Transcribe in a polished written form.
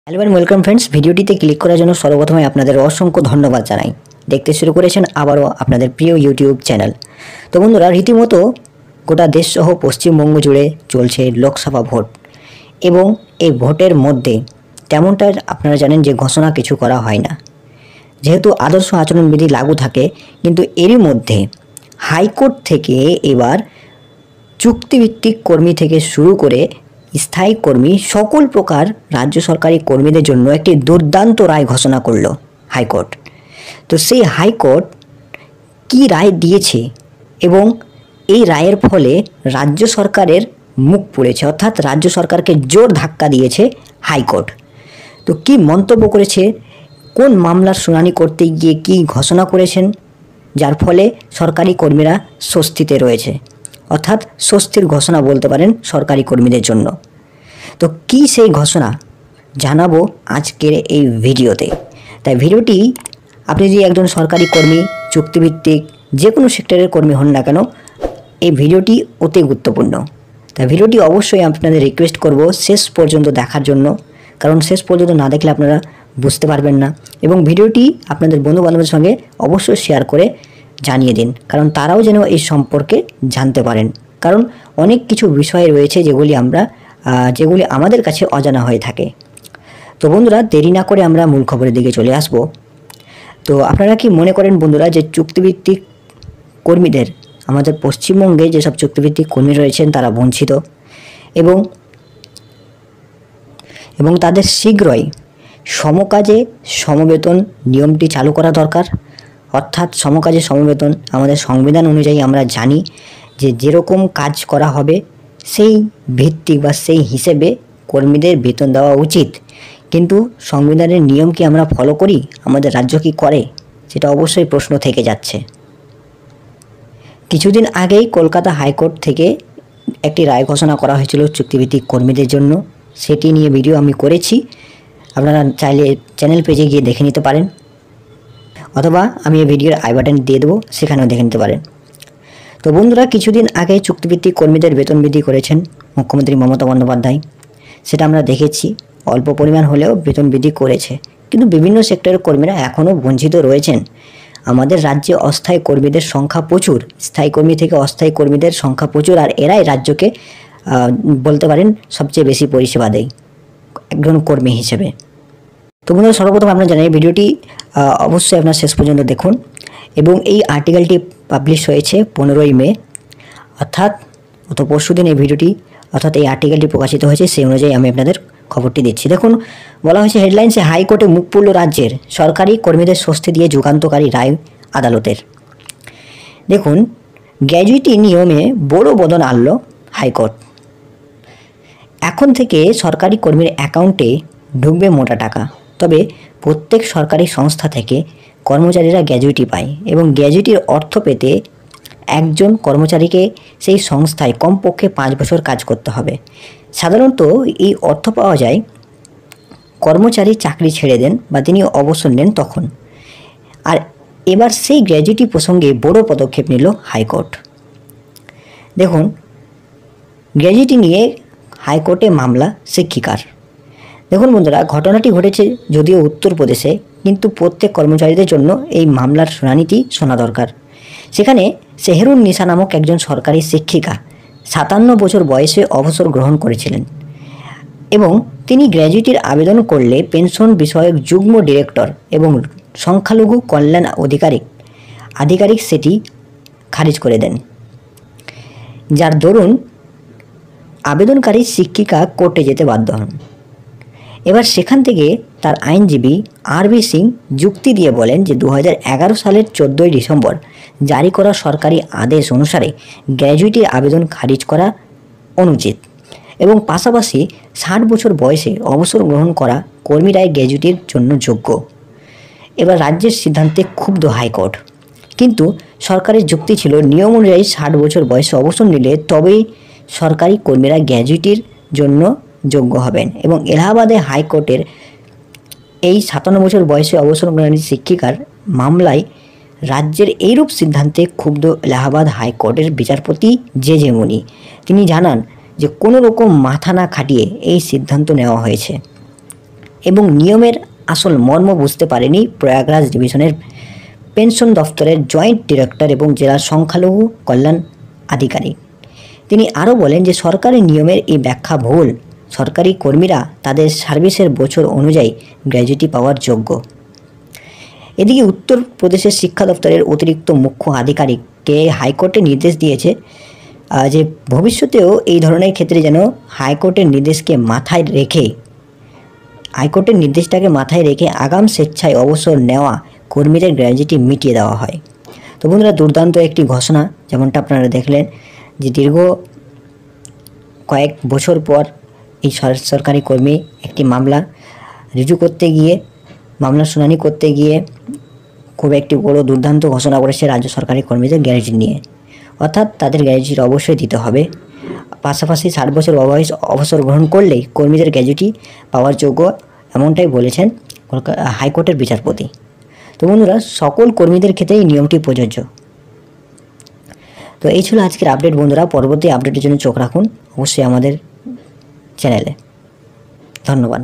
Hello and welcome friends, ভিডিওটিতে click করার জন্য সর্বপ্রথমে আপনাদের অসংখ্য ধন্যবাদ জানাই। দেখতে শুরু করেছেন আবারও আপনাদের প্রিয় ইউটিউব চ্যানেল। তো বন্ধুরা, রীতিমতো গোটা দেশসহ পশ্চিমবঙ্গ জুড়ে চলছে লোকসভা ভোট এবং এই ভোটের মধ্যে তেমনটা আপনারা জানেন যে ঘোষণা কিছু করা হয় না, যেহেতু আদর্শ আচরণবিধি লাগু থাকে। কিন্তু এরই মধ্যে হাইকোর্ট থেকে এবার চুক্তিভিত্তিক কর্মী থেকে শুরু করে স্থায়ী কর্মী সকল প্রকার রাজ্য সরকারি কর্মীদের জন্য একটি দুর্দান্ত রায় ঘোষণা করল হাইকোর্ট। তো সেই হাইকোর্ট কি রায় দিয়েছে এবং এই রায়ের ফলে রাজ্য সরকারের মুখ পুড়েছে, অর্থাৎ রাজ্য সরকারকে জোর ধাক্কা দিয়েছে হাইকোর্ট। তো কি মন্তব্য করেছে, কোন মামলার শুনানি করতে গিয়ে কি ঘোষণা করেছেন, যার ফলে সরকারি কর্মীরা স্বস্তিতে রয়েছে, অর্থাৎ স্বস্তির ঘোষণা বলতে পারেন সরকারি কর্মীদের জন্য। তো কি সেই ঘোষণা জানাবো আজকের এই ভিডিওতে। তাই ভিডিওটি আপনি যদি একজন সরকারি কর্মী, চুক্তিভিত্তিক যে কোনো সেক্টরের কর্মী হন না কেন, এই ভিডিওটি অতি গুরুত্বপূর্ণ। তাই ভিডিওটি অবশ্যই আপনাদের রিকোয়েস্ট করব শেষ পর্যন্ত দেখার জন্য, কারণ শেষ পর্যন্ত না দেখলে আপনারা বুঝতে পারবেন না। এবং ভিডিওটি আপনাদের বন্ধুবান্ধবের সঙ্গে অবশ্যই শেয়ার করে জানিয়ে দিন, কারণ তারাও যেন এই সম্পর্কে জানতে পারেন। কারণ অনেক কিছু বিষয় রয়েছে যেগুলি আমাদের কাছে অজানা হয়ে থাকে। তো বন্ধুরা, দেরি না করে আমরা মূল খবরের দিকে চলে আসব। তো আপনারা কি মনে করেন বন্ধুরা, যে চুক্তিভিত্তিক কর্মীদের, আমাদের পশ্চিমবঙ্গে যেসব চুক্তিভিত্তিক কর্মী রয়েছেন তারা বঞ্চিত এবং তাদের শীঘ্রই সমকাজে সমবেতন নিয়মটি চালু করা দরকার। অর্থাৎ সমকাজে সমবেতন আমাদের সংবিধান অনুযায়ী আমরা জানি যে যেরকম কাজ করা হবে সেই ভিত্তিক বা সেই হিসেবে কর্মীদের বেতন দেওয়া উচিত। কিন্তু সংবিধানের নিয়ম কি আমরা ফলো করি? আমাদের রাজ্য কি করে? সেটা অবশ্যই প্রশ্ন থেকে যাচ্ছে। কিছুদিন আগেই কলকাতা হাইকোর্ট থেকে একটি রায় ঘোষণা করা হয়েছিল চুক্তিভিত্তিক কর্মীদের জন্য। সেটি নিয়ে ভিডিও আমি করেছি, আপনারা চাইলে চ্যানেল পেজে গিয়ে দেখে নিতে পারেন, অথবা আমি এই ভিডিওর আই বাটন দিয়ে দেবো, সেখানেও দেখে নিতে পারেন। তো বন্ধুরা, কিছুদিন আগে চুক্তিভিত্তিক কর্মীদের বেতন বৃদ্ধি করেছেন মুখ্যমন্ত্রী মমতা বন্দ্যোপাধ্যায়। সেটা আমরা দেখেছি, অল্প পরিমাণ হলেও বেতন বৃদ্ধি করেছে। কিন্তু বিভিন্ন সেক্টরের কর্মীরা এখনও বঞ্চিত রয়েছেন। আমাদের রাজ্যে অস্থায়ী কর্মীদের সংখ্যা প্রচুর, স্থায়ী কর্মী থেকে অস্থায়ী কর্মীদের সংখ্যা প্রচুর, আর এরাই রাজ্যকে বলতে পারেন সবচেয়ে বেশি পরিষেবা দেয় একজন কর্মী হিসেবে। তো বন্ধুরা, সর্বপ্রথম আপনারা জানেন এই ভিডিওটি অবশ্যই আপনার শেষ পর্যন্ত দেখুন। এবং এই আর্টিকেলটি পাবলিশ হয়েছে 15ই মে, অর্থাৎ পরশুদিন এই আর্টিকেলটি প্রকাশিত হয়েছে। সেই অনুযায়ী আমি আপনাদের খবরটি দিচ্ছি। দেখুন, বলা হয়েছে হেডলাইন্সে, হাইকোর্টে মুখ পুড়ল রাজ্যের, সরকারি কর্মীদের স্বস্তি দিয়ে যুগান্তকারী রায় আদালতের। দেখুন, গ্র্যাজুইটি নিয়মে বড় বদল আনল হাইকোর্ট। এখন থেকে সরকারি কর্মীর অ্যাকাউন্টে ঢুকবে মোটা টাকা। তবে প্রত্যেক সরকারি সংস্থা থেকে কর্মচারীরা গ্র্যাজুইটি পায় এবং গ্র্যাজুইটির অর্থ পেতে একজন কর্মচারীকে সেই সংস্থায় কমপক্ষে 5 বছর কাজ করতে হবে। সাধারণত এই অর্থ পাওয়া যায় কর্মচারী চাকরি ছেড়ে দেন বা তিনি অবসর নেন তখন। আর এবার সেই গ্র্যাজুইটি প্রসঙ্গে বড় পদক্ষেপ নিল হাইকোর্ট। দেখুন, গ্র্যাজুইটি নিয়ে হাইকোর্টে মামলা শিক্ষিকার। দেখুন বন্ধুরা, ঘটনাটি ঘটেছে যদিও উত্তরপ্রদেশে, কিন্তু প্রত্যেক কর্মচারীদের জন্য এই মামলার শুনানিটি শোনা দরকার। সেখানে সেহেরুন নিসা নামক একজন সরকারি শিক্ষিকা 57 বছর বয়সে অবসর গ্রহণ করেছিলেন এবং তিনি গ্র্যাজুইটির আবেদন করলে পেনশন বিষয়ক যুগ্ম ডিরেক্টর এবং সংখ্যালঘু কল্যাণ আধিকারিক সেটি খারিজ করে দেন, যার দরুন আবেদনকারী শিক্ষিকা কোর্টে যেতে বাধ্য হন। এবার সেখান থেকে তার আইনজীবী RB সিং যুক্তি দিয়ে বলেন যে 2011 সালের 14ই ডিসেম্বর জারি করা সরকারি আদেশ অনুসারে গ্র্যাজুইটির আবেদন খারিজ করা অনুচিত এবং পাশাপাশি 60 বছর বয়সে অবসর গ্রহণ করা কর্মীরাই গ্র্যাজুইটির জন্য যোগ্য। এবার রাজ্যের সিদ্ধান্তে ক্ষুব্ধ হাইকোর্ট, কিন্তু সরকারের যুক্তি ছিল নিয়ম অনুযায়ী 60 বছর বয়সে অবসর নিলে তবেই সরকারি কর্মীরা গ্র্যাজুইটির জন্য যোগ্য হবেন। এবং এলাহাবাদে হাইকোর্টের এই 57 বছর বয়সে অবসরগ্রহণী শিক্ষিকার মামলায় রাজ্যের এইরূপ সিদ্ধান্তে ক্ষুব্ধ এলাহাবাদ হাইকোর্টের বিচারপতি জে মুনি। তিনি জানান যে কোনো রকম মাথা না খাটিয়ে এই সিদ্ধান্ত নেওয়া হয়েছে। এবং নিয়মের আসল মর্ম বুঝতে পারেনি প্রয়াগরাজ ডিভিশনের পেনশন দফতরের জয়েন্ট ডিরেক্টর এবং জেলার সংখ্যালঘু কল্যাণ আধিকারিক। তিনি আরও বলেন যে সরকারি নিয়মের এই ব্যাখ্যা ভুল। সরকারি কর্মীরা তাদের সার্ভিসের বছর অনুযায়ী গ্র্যাজুইটি পাওয়ার যোগ্য। এদিকে উত্তরপ্রদেশের শিক্ষা দপ্তরের অতিরিক্ত মুখ্য আধিকারিককে হাইকোর্টে নির্দেশ দিয়েছে যে ভবিষ্যতেও এই ধরনের ক্ষেত্রে যেন হাইকোর্টের নির্দেশটাকে মাথায় রেখে আগাম স্বেচ্ছায় অবসর নেওয়া কর্মীদের গ্র্যাজুইটি মিটিয়ে দেওয়া হয়। তো বন্ধুরা, দুর্দান্ত একটি ঘোষণা, যেমনটা আপনারা দেখলেন যে দীর্ঘ কয়েক বছর পর এই সরকারি কর্মী একটি মামলা মামলার শুনানি করতে গিয়ে খুব একটি বড় দুর্দান্ত ঘোষণা করেছে রাজ্য সরকারি কর্মীদের গ্র্যাজুইটি নিয়ে। অর্থাৎ তাদের গ্র্যাজুইটি অবশ্যই দিতে হবে, পাশাপাশি 60 বছর বয়স অবসর গ্রহণ করলেই কর্মীদের গ্র্যাজুইটি পাওয়ার যোগ্য, এমনটাই বলেছেন হাইকোর্টের বিচারপতি। তো বন্ধুরা, সকল কর্মীদের ক্ষেত্রে এই নিয়মটি প্রযোজ্য। তো এই ছিল আজকের আপডেট বন্ধুরা। পরবর্তী আপডেটের জন্য চোখ রাখুন অবশ্যই আমাদের চ্যানেলে। ধন্যবাদ।